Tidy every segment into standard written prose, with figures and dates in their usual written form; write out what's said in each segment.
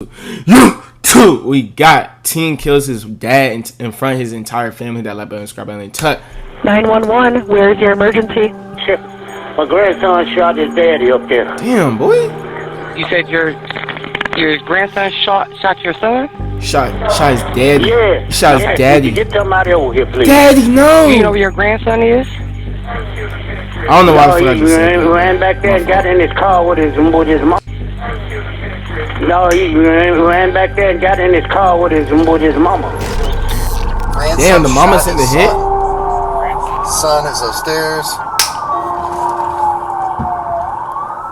YouTube. We got teen kills his dad in front of his entire family. That like button, subscribe button, tut. 911, where's your emergency? Shit. My grandson shot his daddy up there. Damn, boy. You said your grandson shot your son? Shot his daddy. Yeah. He shot his daddy. Get somebody over here, please. Daddy, no. You know where your grandson is? I don't know why the fuck I he just said that. ran back there and got in his car with his mom. No, he ran back there and got in his car with his mama. Damn, the mama sent the hit? Son is upstairs.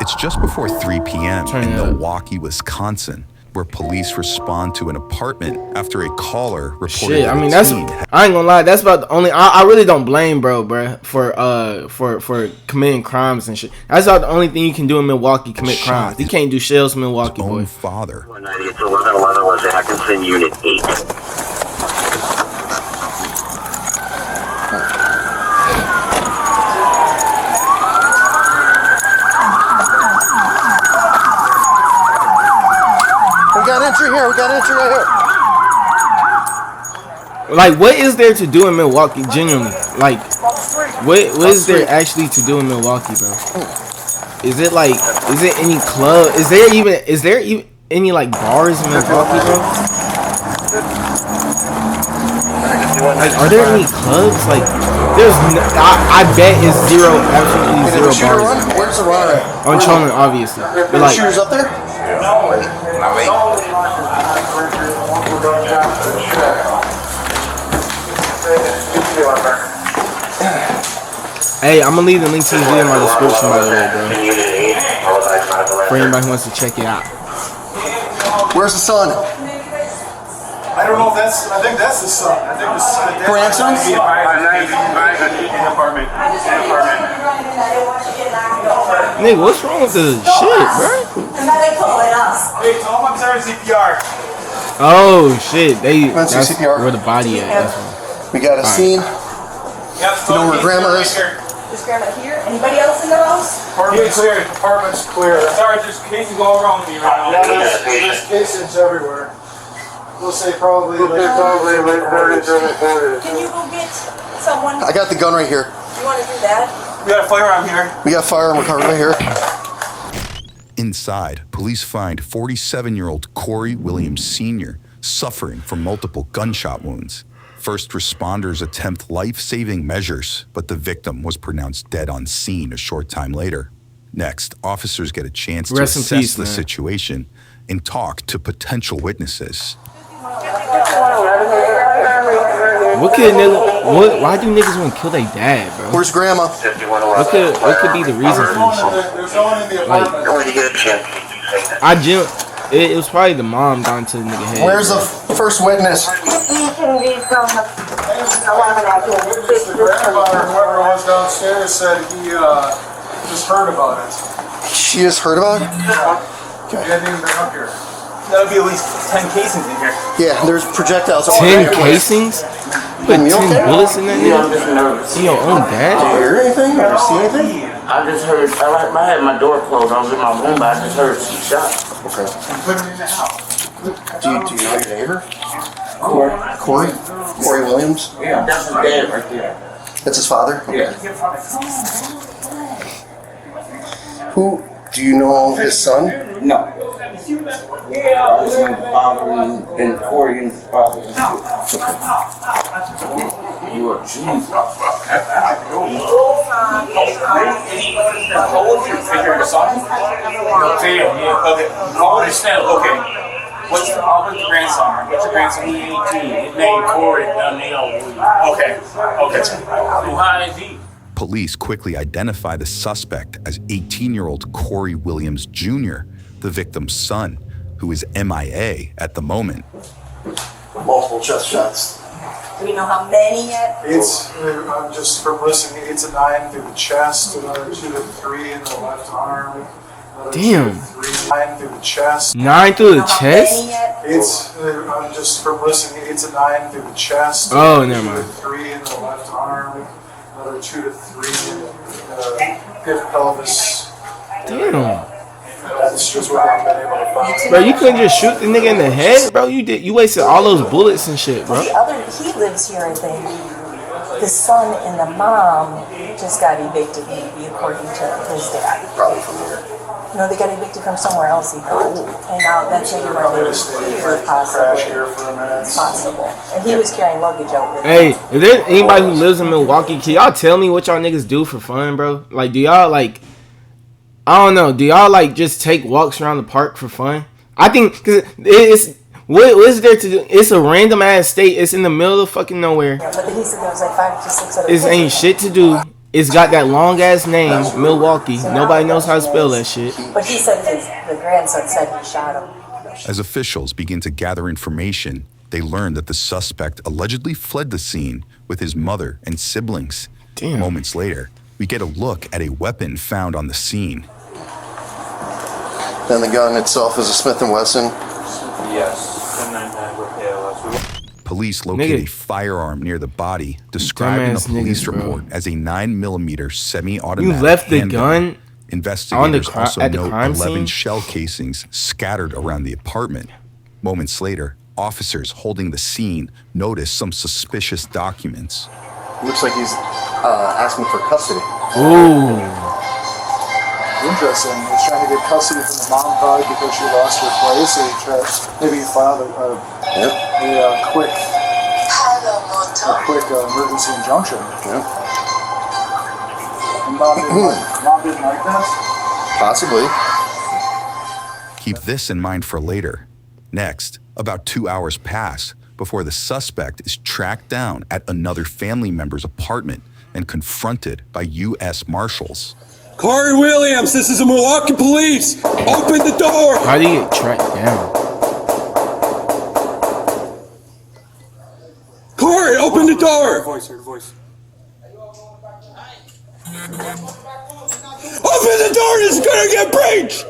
It's just before 3 p.m. Turn in it up. Milwaukee, Wisconsin, where police respond to an apartment after a caller reported Shit, that I mean a that's. teen I ain't gonna lie. That's about the only. I really don't blame bro, for committing crimes and shit. That's about the only thing you can do in Milwaukee. Commit crimes. You can't do shit else in Milwaukee, own boy. father. 98 to 1111 was Atkinson Unit 8. We got entry here. We got entry right here. Like, what is there to do in Milwaukee? Genuinely, like, what is there actually to do in Milwaukee, bro? Is it any club? Is there even any like bars in Milwaukee, bro? Like, are there any clubs? Like, I bet it's absolutely zero bars. Where's the runner at? On Trolling, obviously. But The like, shooter's up there? hey, I'm gonna leave the link to this video in my description, by the way, bro. For anybody who wants to check it out. Where's the son? I don't know if that's. I think that's the son. I think the son. Grandson? In the apartment. Nigga, what's wrong with the shit, bro? Hey, tell him I'm starting CPR. Oh shit, Let's do that's CPR. where the body at. That's why. We got a scene. Yep. You know where grandma is? Is grandma here? Anybody else in the house? Apartment's clear. Apartment's clear. Sorry, there's cases all around me right now. There's cases everywhere. We'll say probably. Can you go get someone? I got the gun right here. You want to do that? We got a firearm here. We got firearm recovered right here. Inside, police find 47-year-old Corey Williams Sr. suffering from multiple gunshot wounds. First responders attempt life-saving measures, but the victim was pronounced dead on scene a short time later. Next, officers get a chance to Rest in assess peace, the man. situation and talk to potential witnesses. Why do niggas want to kill their dad, bro? Where's grandma? What could be the reason for this shit? There's no one in the apartment. It was probably the mom gone to the nigga head. Where's the first witness? The grandfather, whoever was downstairs, said he just heard about it. She just heard about it? He hadn't even been up here. That'll be at least 10 casings in here. Yeah, there's projectiles. 10 casings? You put 10 You okay? bullets in that nigga? See your own Did dad? you hear anything? Or see anything? I just heard. I had my door closed. I was in my room, but I just heard she shot. Okay. Put it in the house. Do you know your neighbor? Corey? Corey Williams? Yeah, that's his dad right there. That's his father? Yeah. Who? Do you know his son? No. I was in the father and Corey and his father. You are Jesus. How old is your son? Okay. Okay. What's the grandson? What's your grandson? He's 18. His name Corey. Okay. Who is he? Police quickly identify the suspect as 18-year-old Corey Williams Jr., the victim's son, who is MIA at the moment. Multiple chest shots. Do we know how many yet? It's just from listening. It's a 9 through the chest, another 2 to 3 in the left arm. Damn. 9 through the chest. 9 through the How chest? many yet? It's just from listening. It's a 9 through the chest. Oh, never mind. 2 to 3 in the left arm. Another 2 to 3 in the hip pelvis. Damn. That's just what I've been able to find. Bro, you couldn't just shoot the nigga in the head, bro. You wasted all those bullets and shit, bro. He lives here, I think. The son and the mom just got evicted, maybe, according to his dad. Probably from here. No, they got evicted from somewhere else, he thought. And now that's maybe where they were here, possible. And he was carrying luggage out with him. Hey, if there's anybody who lives in Milwaukee, can y'all tell me what y'all niggas do for fun, bro? Like, do y'all, like, I don't know, do y'all, like, just take walks around the park for fun? I think, because it's, what is there to do? It's a random ass state. It's in the middle of fucking nowhere. Yeah, but he said there was like 5 to 6 other It ain't shit to do. It's got that long ass name, Milwaukee. Nobody knows how to spell that shit. But he said the grandson said he shot him. As officials begin to gather information, they learn that the suspect allegedly fled the scene with his mother and siblings. Damn. Moments later, we get a look at a weapon found on the scene. Then the gun itself is a Smith & Wesson. Yes. Police locate Nigga. a firearm near the body, described in a Dumbass police niggas, bro. report as a 9mm semi-automatic You left the handgun. gun Investigators also at the note crime 11 scene? shell casings scattered around the apartment. Moments later, officers holding the scene notice some suspicious documents. Looks like he's asking for custody. Ooh. Interesting. He's trying to get custody from the mom probably because she lost her place, so he tries, maybe he filed a quick emergency injunction. Yep. And mom didn't like that? Possibly. Keep this in mind for later. Next, about 2 hours pass before the suspect is tracked down at another family member's apartment and confronted by U.S. Marshals. Corey Williams, this is the Milwaukee Police. Open the door. How do you get tracked down? Corey, open the door. Voice, her voice. Open the door. This is gonna get breached.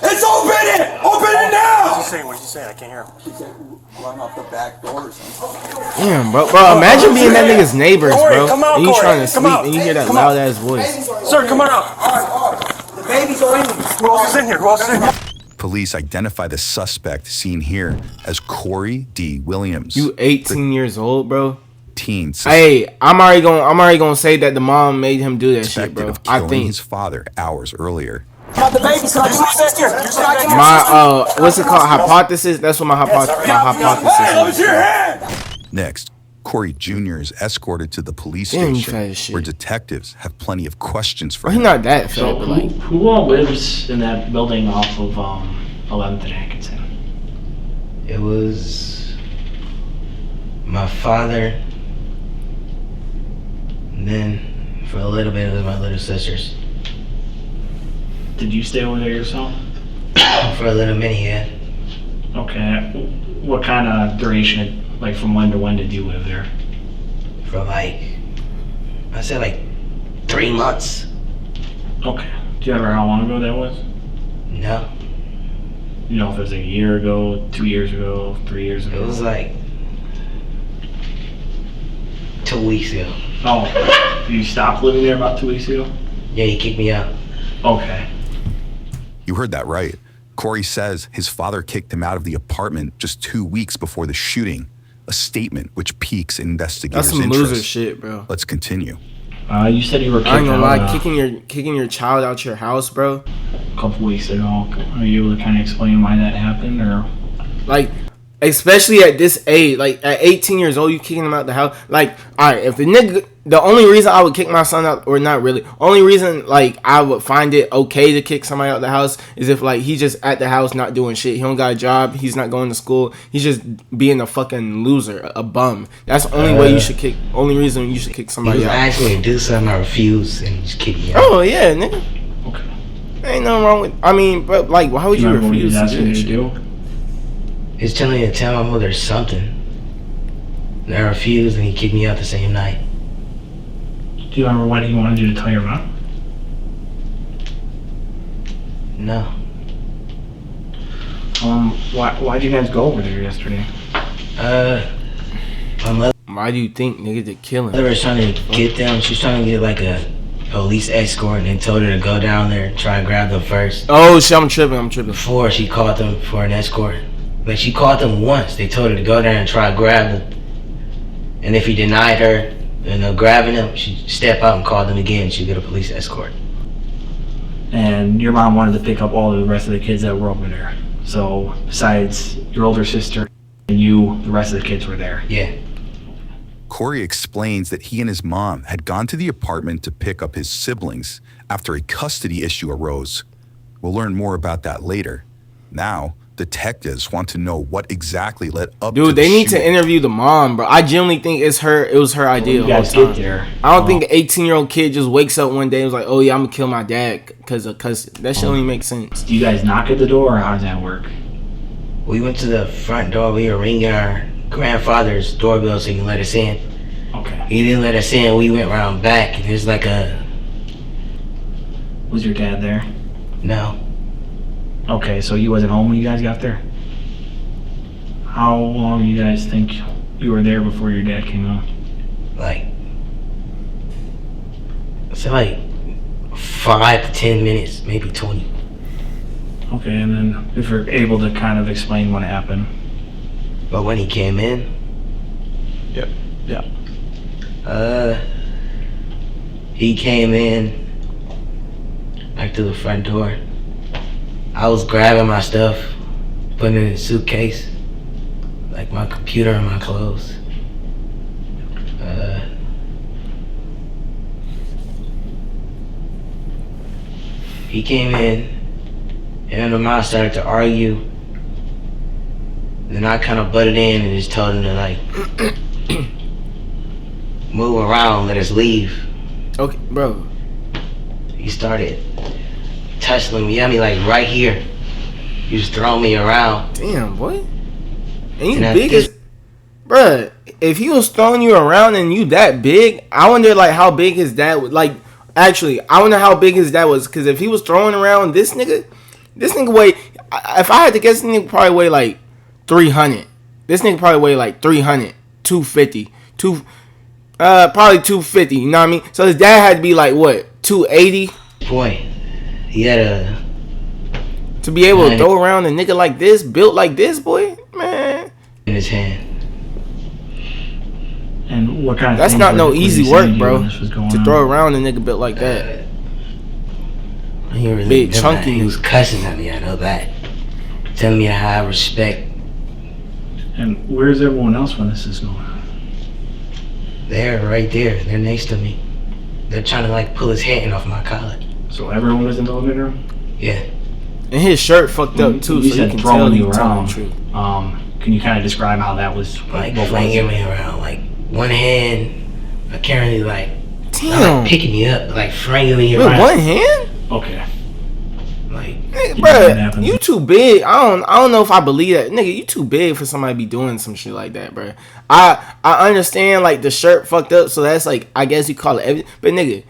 It's open it. Open it now. What's he saying? I can't hear him. He can't run off the back door or something. Damn, bro. Imagine being that nigga's neighbors, Corey, bro. come out, And you Corey. trying to Come sleep out. and you hear that Come loud out. ass voice. Sir, come on out. The babies are in. Who else is in here? Who else is in here? Police identify the suspect seen here as Corey D. Williams. You 18 years old, bro. Teen Hey, I'm already gonna say that the mom made him do that shit, suspected bro. of I killing think his father hours earlier. The babies are in. my what's it called? Hypothesis. That's what my hypothesis is. Next, Corey Jr. is escorted to the police Damn, you station fat as shit. where detectives have plenty of questions for Well, he's him. not that fat, So but like, who all lives in that building off of 11th and Atkinson? It was my father, and then for a little bit it was my little sisters. Did you stay over there yourself? For a little minute, yeah. Okay. What kind of duration, like from when to when did you live there? For like, I said like 3 months. Okay. Do you remember how long ago that was? No, You know if it was a year ago, 2 years ago, 3 years ago? it was like 2 weeks ago. Oh, you stopped living there about 2 weeks ago? Yeah, he kicked me out. Okay. You heard that right. Corey says his father kicked him out of the apartment just 2 weeks before the shooting, a statement which piques investigators' that's some interest. loser shit, bro. Let's continue. You said you were kicked I ain't gonna lie, out kicking your child out your house, bro. a couple weeks ago. Are you able to kind of explain why that happened, or? Like, especially at this age, like at 18 years old, you kicking him out the house. Like, all right, if the nigga, the only reason I would kick my son out, or not really, only reason like I would find it okay to kick somebody out the house is if like he's just at the house not doing shit. He don't got a job. He's not going to school. He's just being a fucking loser, a bum. That's the only way you should kick. Only reason you should kick He somebody was out. asking me to do something, I refused, and he just kicked me out. Oh yeah, nigga. Okay. Ain't nothing wrong with. I mean, but like, why would you remember what he refuse was to asking do you that to shit? do? He's telling me to tell my mother something. And I refused, and he kicked me out the same night. Do you remember what he wanted you to tell your mom? No. Why'd you guys go over there yesterday? My mother Why do you think nigga to kill him? was trying to get them. She's trying to get like a police escort and then told her to go down there and try and grab them first. Oh shit, I'm tripping. Before she called them for an escort. But she called them once. They told her to go there and try and grab them. And if he denied her, grabbing them, she'd step out and call them again. She'd get a police escort. And your mom wanted to pick up all the rest of the kids that were over there. So besides your older sister and you, the rest of the kids were there. Yeah. Corey explains that he and his mom had gone to the apartment to pick up his siblings after a custody issue arose. We'll learn more about that later. Now, detectives want to know what exactly led up to Dude, the they need to shooting. interview the mom, bro. I genuinely think it was her idea. You guys get there. I don't think an 18-year-old kid just wakes up one day and was like, oh yeah, I'm gonna kill my dad because that shit don't even make sense. Do you guys knock at the door, or how does that work? We went to the front door. We were ringing our grandfather's doorbell so he can let us in. Okay. He didn't let us in. We went around back and there's like a... Was your dad there? No. Okay, so he wasn't home when you guys got there? How long do you guys think you were there before your dad came home? It's like 5 to 10 minutes, maybe 20. Okay, and then if you're able to kind of explain what happened. But when he came in? Yep. Yeah. He came in back to the front door. I was grabbing my stuff, putting it in a suitcase, like my computer and my clothes. He came in, and the mom started to argue. Then I kind of butted in and just told him to like move around, let us leave. Okay, bro. He started tussling me at me like right here. He was throwing me around. Damn, boy. And you And big as... Bruh, if he was throwing you around and you that big, I wonder like how big his dad was. Like, actually, I wonder how big his dad was. Because if he was throwing around this nigga weigh... If I had to guess, this nigga probably weigh like 300. This nigga probably weigh like 300, 250, probably 250, you know what I mean? So his dad had to be like, what, 280? Boy, he had to be able to throw around a nigga like this, built like this, boy, man. In his hand. And what kind of That's things not were- no was he easy saying work, to you bro. when this was going To on? throw around a nigga built like that. He really Big, did chunky. that. He was cussing at me, I know that. Telling me to have respect. And where's everyone else when this is going on? They're right there. They're next to me. They're trying to like pull his hand off my collar. So everyone was in the living room? Yeah. And his shirt fucked up too, You so you said can throwing tell you you telling around. the truth. Can you kind of describe how that was? Like what was flinging it? me around. Like one hand, apparently like, Damn. not like picking me up, like flinging me With around. one hand? Okay. Like, Nigga, You know what bruh, happens. you too big. I don't know if I believe that. Nigga, you too big for somebody to be doing some shit like that, bruh. I understand like the shirt fucked up, so that's like I guess you call it evidence. But nigga,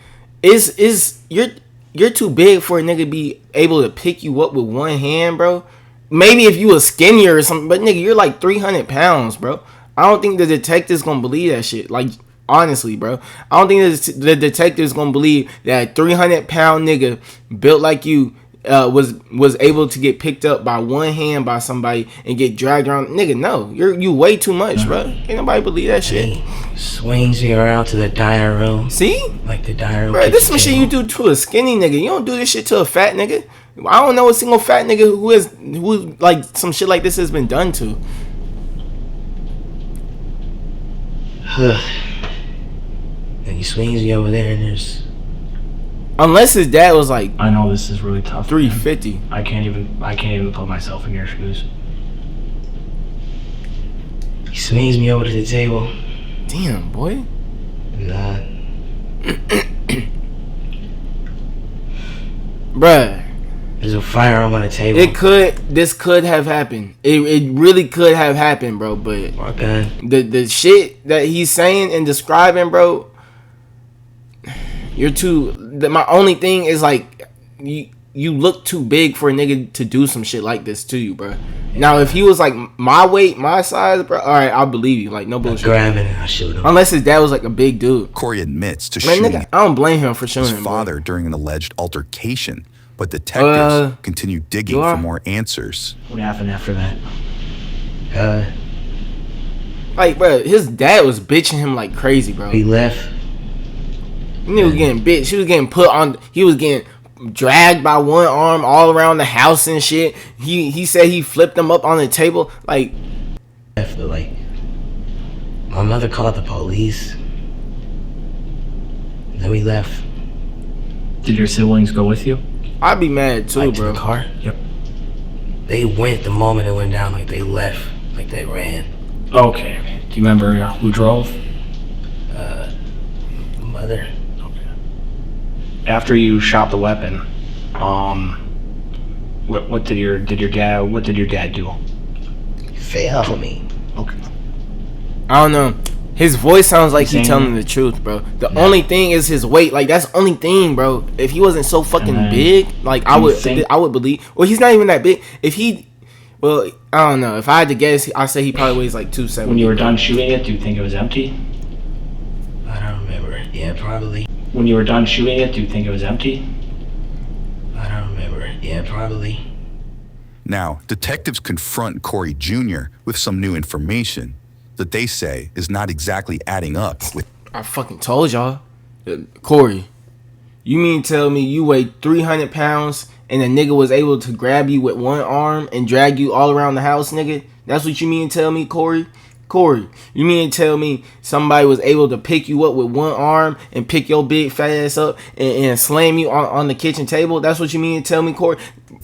you're too big for a nigga to be able to pick you up with one hand, bro. Maybe if you was skinnier or something, but nigga, you're like 300 pounds, bro. I don't think the detective's gonna believe that shit. Like, honestly, bro. I don't think the detective's gonna believe that a 300-pound nigga built like you was able to get picked up by one hand by somebody and get dragged around. Nigga, no. You way too much, bro. Ain't nobody believe that shit. he swings me around to the dining room. See? Like the dining room. Bro, this some kitchen shit you table. do to a skinny nigga. You don't do this shit to a fat nigga. I don't know a single fat nigga who like some shit like this has been done to. And he swings me over there and there's... Unless his dad was like I know this is really tough. 350. I can't even put myself in your shoes. He swings me over to the table. Damn, boy. Nah. Bruh. There's a firearm on the table. This could have happened. It really could have happened, bro. But My gun. the shit that he's saying and describing, bro, you're too. My only thing is like, look too big for a nigga to do some shit like this to you, bro. Now, if he was like my weight, my size, bro, all right, I'll believe you. Like, no bullshit. Grab it and I shoot him. Unless his dad was like a big dude. Corey admits to Man, shooting nigga, I don't blame him for shooting his him, father during an alleged altercation, but detectives continue digging for more answers. What happened after that? Like, bro, his dad was bitching him like crazy, bro. He left. He was getting bitched. He was getting put on. He was getting dragged by one arm all around the house and shit. He said he flipped him up on the table. Like, my mother called the police. Then we left. Did your siblings go with you? I'd be mad too, like, bro. To the car? Yep. They went the moment it went down. Like, they left. Like, they ran. Okay. Do you remember who drove? Mother. After you shot the weapon, what did your dad do? He fell on me. Okay. I don't know. His voice sounds like he's Same. telling the truth, bro. The only thing is his weight. Like, that's the only thing, bro. If he wasn't so fucking big, like, I would believe. Well, he's not even that big. If he, well, I don't know. If I had to guess, I'd say he probably weighs like 270. When you were done shooting it, do you think it was empty? I don't remember. Yeah, probably. When you were done shooting it, do you think it was empty? I don't remember. Yeah, probably. Now, detectives confront Corey Jr. with some new information that they say is not exactly adding up with. I fucking told y'all. Corey, you mean tell me you weigh 300 pounds and a nigga was able to grab you with one arm and drag you all around the house, nigga? That's what you mean tell me, Corey? Corey, you mean tell me somebody was able to pick you up with one arm and pick your big fat ass up and slam you on the kitchen table? That's what you mean tell me, Corey?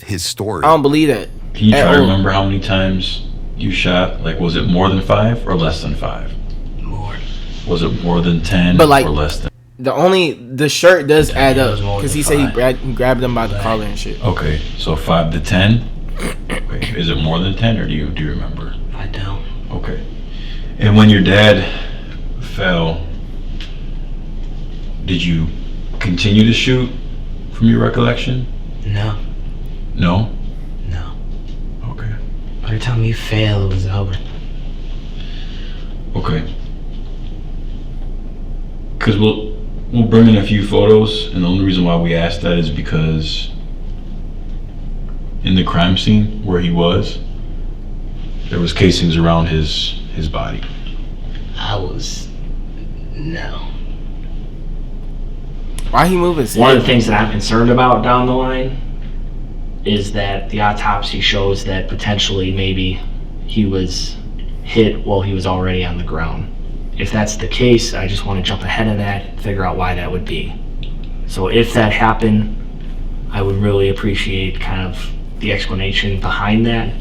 His story. I don't believe that. Can you try to remember how many times you shot? Like, was it more than 5 or less than 5? More. Was it more than 10 but like, or less than? The shirt does add up because he said he grabbed him by the collar and shit. Okay, so 5 to 10. Okay, is it more than 10 or do you remember? I don't. Okay. And when your dad fell, did you continue to shoot from your recollection? No. No? No. Okay. By the time you fell, it was over. Okay. Because we'll bring in a few photos, and the only reason why we asked that is because in the crime scene where he was, there was casings around his body. No. Why he moving his One of the things that I'm concerned about down the line is that the autopsy shows that potentially maybe he was hit while he was already on the ground. If that's the case, I just want to jump ahead of that and figure out why that would be. So if that happened, I would really appreciate kind of the explanation behind that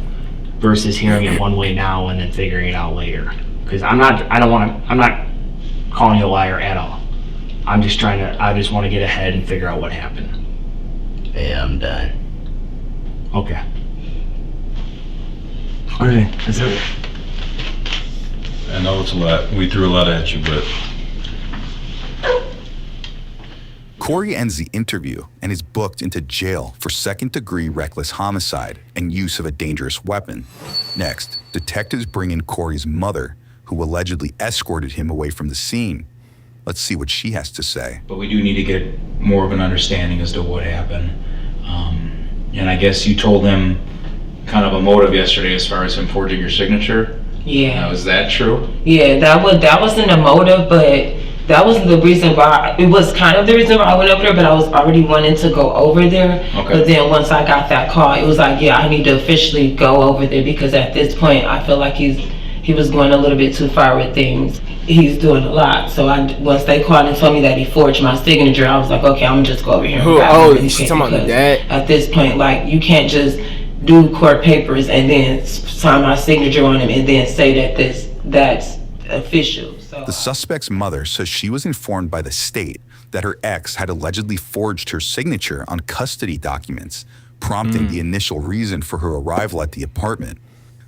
versus hearing it one way now and then figuring it out later. Because I'm not calling you a liar at all. I just want to get ahead and figure out what happened. Yeah, I'm done. Okay. Okay, that's it. I know it's a lot. We threw a lot at you, but... Corey ends the interview and is booked into jail for second-degree reckless homicide and use of a dangerous weapon. Next, detectives bring in Corey's mother, who allegedly escorted him away from the scene. Let's see what she has to say. But we do need to get more of an understanding as to what happened. And I guess you told them kind of a motive yesterday as far as him forging your signature. Yeah. Now, is that true? Yeah, that wasn't a motive, but that wasn't the reason why. It was kind of the reason why I went over there, but I was already wanting to go over there. Okay. But then once I got that call, it was like, yeah, I need to officially go over there because at this point, I feel like he was going a little bit too far with things. He's doing a lot. So once they called and told me that he forged my signature, I was like, okay, I'm gonna just go over here. She's talking about the dad? At this point, like, you can't just do court papers and then sign my signature on them and then say that that's official. So The suspect's mother says she was informed by the state that her ex had allegedly forged her signature on custody documents, prompting the initial reason for her arrival at the apartment.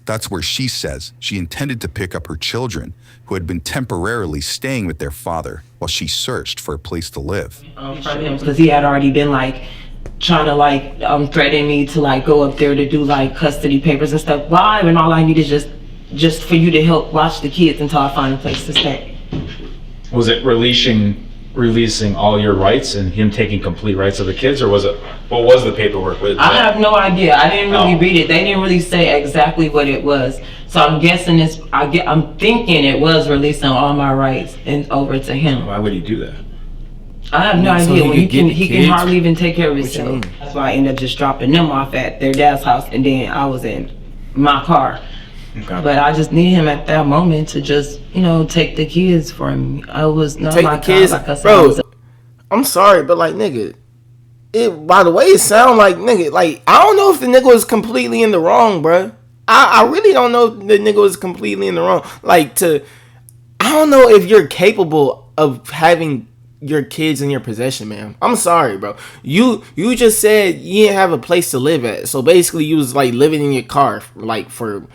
That's where she says she intended to pick up her children, who had been temporarily staying with their father while she searched for a place to live. From him, because he had already been like trying to like threaten me to like go up there to do like custody papers and stuff. Why? And all I need is just for you to help watch the kids until I find a place to stay. Was it releasing all your rights and him taking complete rights of the kids, or was it, what was the paperwork with I have no idea. I didn't really read it. They didn't really say exactly what it was. So I'm guessing I'm thinking it was releasing all my rights and over to him. Why would he do that? I have no So idea. he When could get he can kids? hardly even take care of What you himself. mean? That's why I ended up just dropping them off at their dad's house, and then I was in my car. Okay. But I just need him at that moment to just, take the kids from me. I was not Take my the kids, God, like I said, bro. I was I'm sorry, but like, nigga, by the way it sound like, nigga, like, I don't know if the nigga was completely in the wrong, bruh. I really don't know if the nigga was completely in the wrong. Like, I don't know if you're capable of having your kids in your possession, man. I'm sorry, bro. You just said you didn't have a place to live at. So basically you was like living in your car like for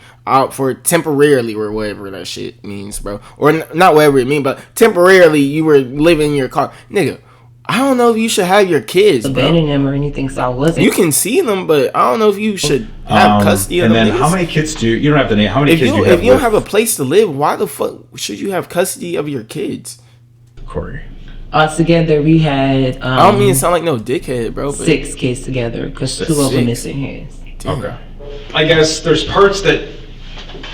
temporarily or whatever that shit means, bro. Or not whatever it means, but temporarily you were living in your car. Nigga, I don't know if you should have your kids, bro. abandoning them or anything, so I wasn't. You can see them, but I don't know if you should have custody of and them. then how many kids do you don't have to name, how many If kids you do you have if you don't with have a place to live, why the fuck should you have custody of your kids? Corey? Together we had I don't mean to sound like no dickhead, bro. But 6 kids together because 2 of them missing his. Okay. I guess there's parts that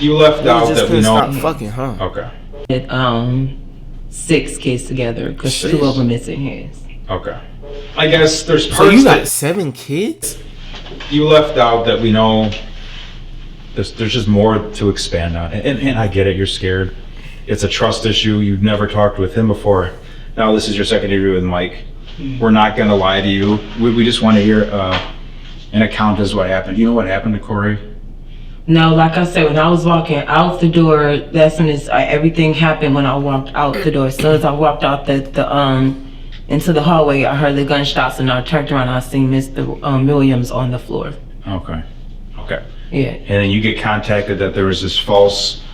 you left You out just that we couldn't know. stop fucking, huh? Okay. 6 kids together because 2 of them missing his. Okay. I guess there's parts So you got that 7 kids? you left out that we know. There's just more to expand on, and I get it. You're scared. It's a trust issue. You've never talked with him before. Now this is your second interview with Mike. We're not gonna lie to you. We just want to hear an account as what happened. You know what happened to Corey? No, like I said, when I was walking out the door, that's when everything happened when I walked out the door. As soon as I walked out into the hallway, I heard the gunshots and I turned around and I seen Mr. Williams on the floor. Okay. Yeah. And then you get contacted that there was this false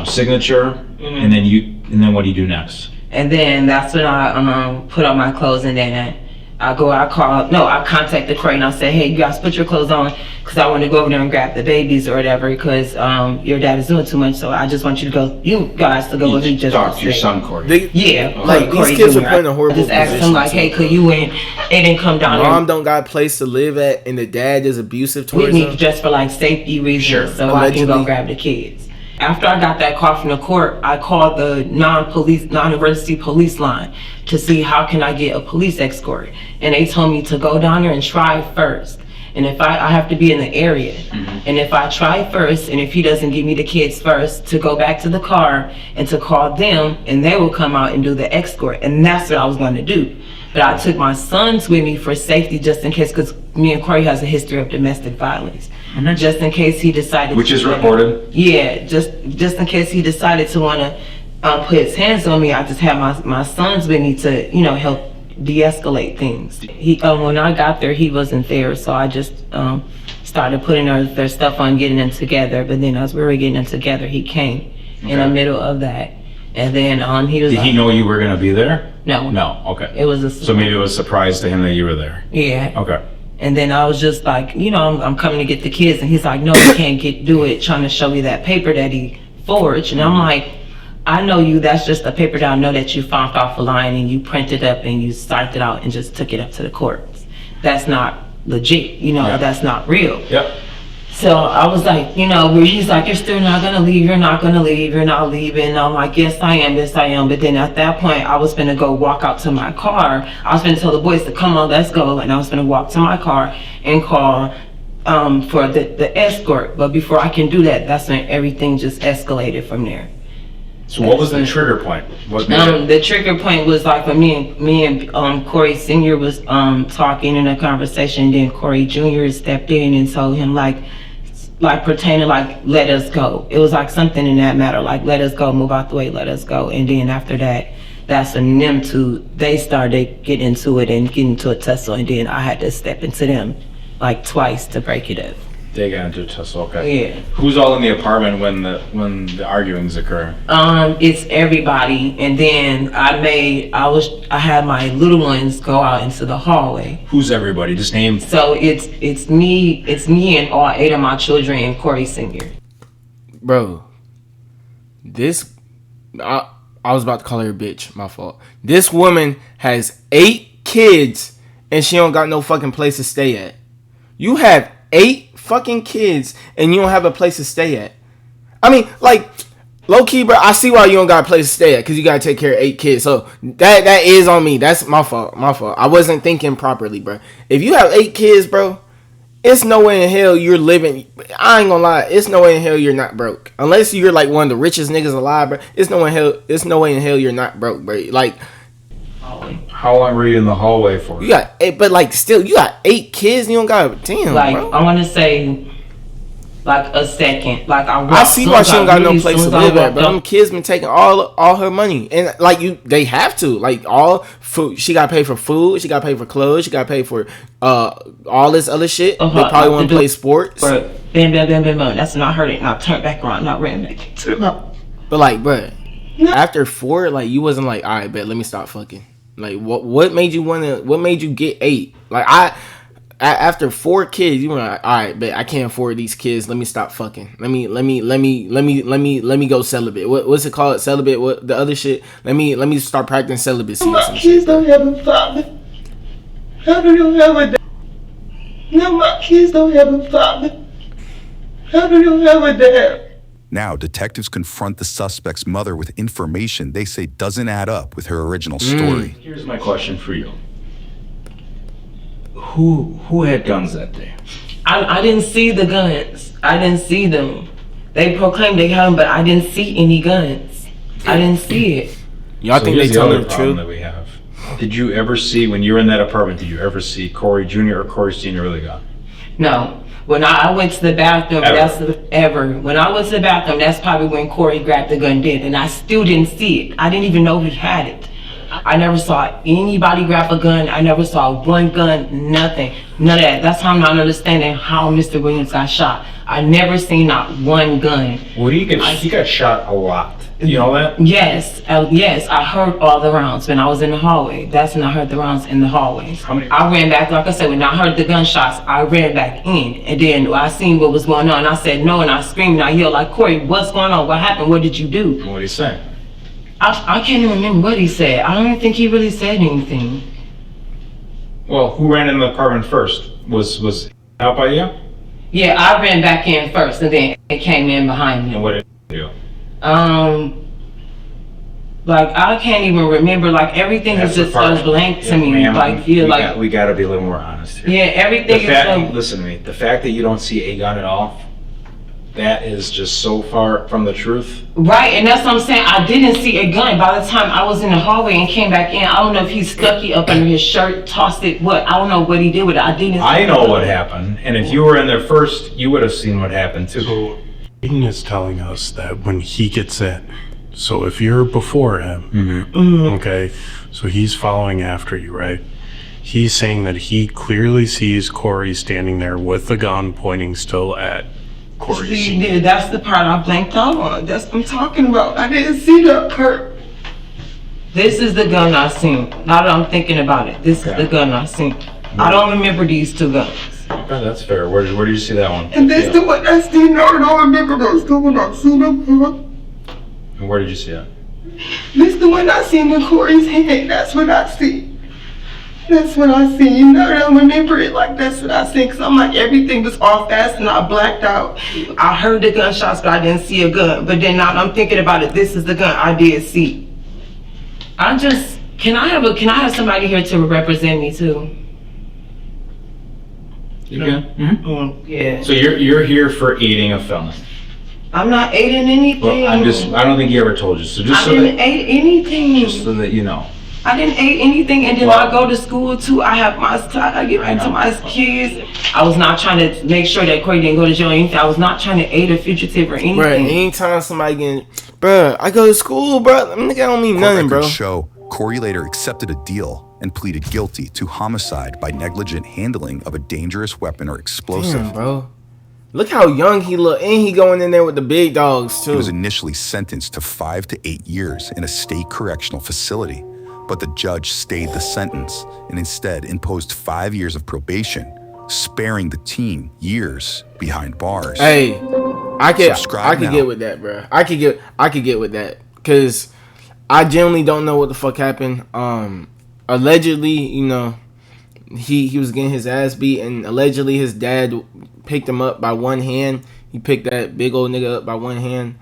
signature, and then what do you do next? And then that's when I put on my clothes, and then I contacted Corey and I said, hey, you guys put your clothes on because I want to go over there and grab the babies or whatever because your dad is doing too much, so I just want you guys to go. You just talk to your son, Corey. Like, these kids are put in a horrible I just asked him like, hey, could you it didn't come down Mom don't got a place to live at, and the dad is abusive towards with me them. just for like safety reasons, so I can go grab the kids. After I got that call from the court, I called the non-emergency police line to see how can I get a police escort. And they told me to go down there and try first. And if I have to be in the area. And if I try first, and if he doesn't give me the kids first, to go back to the car and to call them, and they will come out and do the escort. And that's what I was going to do. But I took my sons with me for safety just in case, because me and Corey has a history of domestic violence. Just in case he decided Which is reported? Yeah, just in case he decided to want to put his hands on me, I just had my sons with me to, help de-escalate things. When I got there, he wasn't there, so I just started putting their stuff on, getting them together. But then as we were getting them together, he came in the middle of that. And then he was Did he know you were going to be there? No. No, okay. It was So maybe it was a surprise to him that you were there. Yeah. Okay. And then I was just like, I'm coming to get the kids. And he's like, no, you can't do it, trying to show me that paper that he forged. And I'm like, I know you, that's just a paper that I know that you found off a line and you printed up and you typed it out and just took it up to the courts. That's not legit, that's not real. Yep. So I was like, where he's like, you're still not gonna leave, you're not gonna leave, you're not leaving. And I'm like, yes I am. But then at that point, I was gonna go walk out to my car. I was gonna tell the boys to come on, let's go. And I was gonna walk to my car and call for the escort. But before I can do that, that's when everything just escalated from there. So what was the trigger point? The trigger point was like when me and Corey Sr. was talking in a conversation. Then Corey Jr. stepped in and told him like pertaining like let us go. It was like something in that matter, like let us go, move out the way, let us go. And then after that, that's when they started getting into it and getting into a tussle. And then I had to step into them like twice to break it up. They got into a tussle. Okay. Yeah. Who's all in the apartment when the arguings occur? It's everybody, and then I had my little ones go out into the hallway. Who's everybody? Just name. So it's me and all 8 of my children and Corey Sr. Bro, I was about to call her a bitch. My fault. This woman has 8 kids and she don't got no fucking place to stay at. You have 8 fucking kids and you don't have a place to stay at. I mean, like, low key, bro, I see why you don't got a place to stay at, because you gotta take care of 8 kids. So that is on me. That's my fault. I wasn't thinking properly, bro. If you have 8 kids, bro, it's no way in hell you're living. I ain't gonna lie. It's no way in hell you're not broke. Unless you're like one of the richest niggas alive, bro. It's no way in hell you're not broke, bro. Like, how long were you in the hallway for? You got 8, but like still, you got 8 kids. And you don't got damn. Like, bro. I want to say like a second. Like I see why she don't got no place to live at, but them kids been taking all her money, and like they have to, like, all food. She got to pay for food. She got to pay for clothes. She got to pay for all this other shit. They probably want to play sports. Bam, bam, bam, bam, bam. That's when I heard it, and I turned back around, and I ran back to the. But like, bro, after 4, like, you wasn't like, all right, bet, let me stop fucking. Like, what made you What made you get 8? Like, after 4 kids, you were like, all right, bet I can't afford these kids. Let me stop fucking. Let me go celibate. What's it called? Celibate. What the other shit? Let me start practicing celibacy. My kids don't have a father. How do you have a dad? No, my kids don't have a father. How do you have a dad? Now, detectives confront the suspect's mother with information they say doesn't add up with her original story. Here's my question for you. Who had guns that day? I didn't see the guns. I didn't see them. They proclaimed they had them, but I didn't see any guns. I didn't see it. Y'all think they telling the truth? That we have. Did you ever see, when you were in that apartment, did you ever see Corey Jr. or Corey Sr. with a gun? No. When I went to the bathroom, when I went to the bathroom, that's probably when Corey grabbed the gun and did, and I still didn't see it. I didn't even know he had it. I never saw anybody grab a gun. I never saw one gun, nothing. None of that. That's how I'm not understanding how Mr. Williams got shot. I never seen not one gun. Well, he got shot a lot. You know that? Yes, yes. I heard all the rounds when I was in the hallway. That's when I heard the rounds in the hallway. I ran back, like I said, when I heard the gunshots, I ran back in. And then I seen what was going on. I said no, and I screamed and I yelled like, Corey, what's going on? What happened? What did you do? What did he say? I can't even remember what he said. I don't even think he really said anything. Well, who ran in the apartment first? Was out by you? Yeah, I ran back in first, and then it came in behind me. And what did he do? Like, I can't even remember. Like, everything is just so blank to me. Like, we gotta be a little more honest here. Yeah, everything is so. Listen to me. The fact that you don't see a gun at all, that is just so far from the truth. Right, and that's what I'm saying. I didn't see a gun. By the time I was in the hallway and came back in, I don't know if he stuck it up under his shirt, tossed it, what? I don't know what he did with it. I know what happened, and if you were in there first, you would have seen what happened too. So, Aiden is telling us that when he gets in, so if you're before him, okay, so he's following after you, right? He's saying that he clearly sees Corey standing there with the gun pointing still at Corey. See, that's the part I blanked out on. That's what I'm talking about. I didn't see that part. This is the gun I seen. Now that I'm thinking about it, this is the gun I seen. I don't remember these 2 guns. Okay, that's fair. Where did you see that one? And this the one I seen. No, I don't remember those 2 when I seen them. And where did you see it? This the one I seen in Corey's hand. That's what I see. That's what I see. You know, I don't remember it like that's what I see. Because I'm like, everything was all fast and I blacked out. I heard the gunshots, but I didn't see a gun. But then now I'm thinking about it. This is the gun I did see. Can I have somebody here to represent me too? You can. Yeah. So you're here for aiding a felon. I'm not aiding anything. Well, I don't think he ever told you. So just I didn't aid anything. Just so that you know. I didn't aid anything, and then I go to school too. I get back to my kids. I was not trying to make sure that Corey didn't go to jail or anything. I was not trying to aid a fugitive or anything. Bruh, anytime somebody getting, bruh, I go to school, bruh. Nigga don't mean nothing, bro. Show Corey later accepted a deal and pleaded guilty to homicide by negligent handling of a dangerous weapon or explosive. Damn, bro. Look how young he look, and he going in there with the big dogs too. He was initially sentenced to 5 to 8 years in a state correctional facility, but the judge stayed the sentence and instead imposed 5 years of probation, sparing the teen years behind bars. Hey, I could now. get with that, bro. I could get with that because I genuinely don't know what the fuck happened. Allegedly, you know, he was getting his ass beat, and allegedly his dad picked him up by one hand. He picked that big old nigga up by one hand,